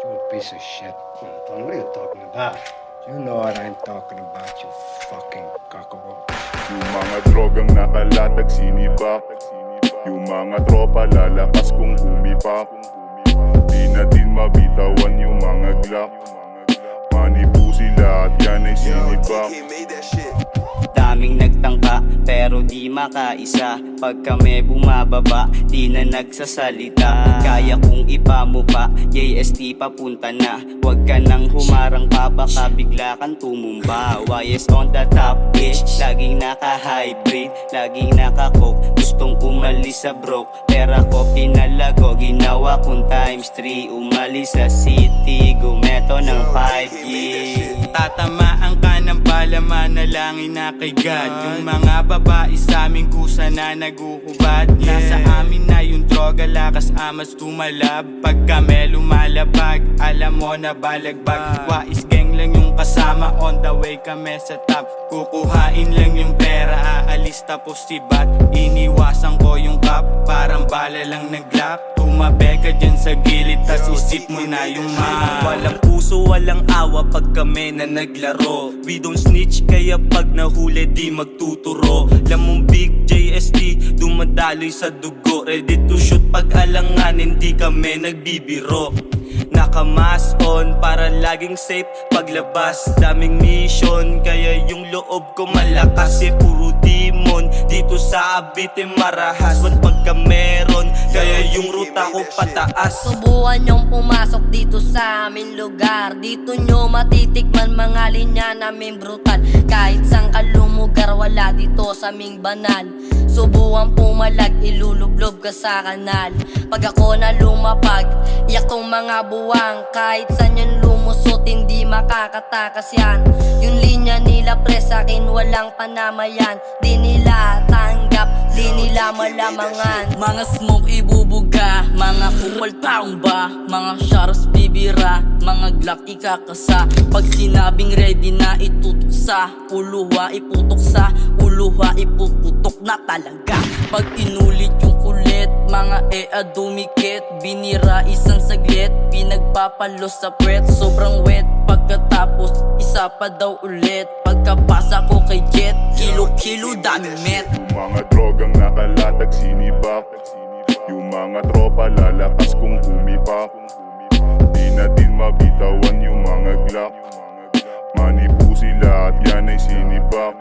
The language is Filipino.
You a piece of shit. What are you talking about? You know what I'm talking about, you fucking cockroach. Yung mga drogang nakalatag sinibak, yung mga tropa lalakas kung humipak. Di natin mabitawan yung mga glock. Manipu sila at yan ay sinibak. Daming nagtangka pero di makaisa. Pag kami bumababa di na nagsasalita. Kaya kung ipamupa JST papunta na. Huwag ka nang humarang pa baka bigla kang tumumba. YS on the top bitch, laging naka-hybrid, laging naka-coke. Gustong umalis sa broke, pera ko pinalago. Ginawa kong times 3, umalis sa city. Gumeto ng 5G. Tatamaan ka ng bala, manalangin na kay God. Yung mga babae sa aming kusa na naguhubad. Nasa amin na yung droga, lakas amas tumalab. Pag kami lumalabag, alam mo na balagbag. Wais gang lang yung kasama, on the way kami sa top. Kukuhain lang yung pera, aalis tapos sibat. Iniwasan ko yung cup, parang bala lang nag-glock. Tumabi ka dyan sa gilid, tas isip mo na yung map. Walang puso, walang awa pag kami na naglaro. We don't snitch, kaya pag nahuli di magtuturo. Lamong big JST, dumadaloy sa dugo. Ready to shoot pag alanganin, di kami nagbibiro. Naka-mask on para laging safe paglabas. Daming mission, kaya yung loob ko malakas. Puro demon, dito sa Abite marahas. Wan pagka meron, kaya yung ruta ko pataas. Subukan nyong pumasok dito sa aming lugar. Dito nyo matitikman mga linya namin brutal. Kahit sang kalumugar, wala dito sa aming banal. Subukan pumalag, ilulublob ka sa kanal. Pag ako na lumapag, iyak tong mga buwang. Kahit saan yan lumusot, hindi makakatakas yan. Yung linya nila pre, sa'kin walang panamayan. Di nila tanggap, di nila malamangan. Mga smoke ibubuga, mga kupal taong ba, mga sharos bibira, mga glock ikakasa. Pag sinabing ready na itutuksa, uluha iputok sa, uluha ipuputok na talaga. Pag inulit yung kulit, mga dumikit. Binira isang saglit, pinagpapalos sa puwet. Sobrang wet, pagkatapos isa pa daw ulit. Pagkapasa ko kay Jet, kilo-kilo daming met. Yung mga drogang nakalatag sinibak, yung mga tropa lalakas kung humipak. Di natin mabitawan yung mga glock. Manipu sila at yan ay sinibak.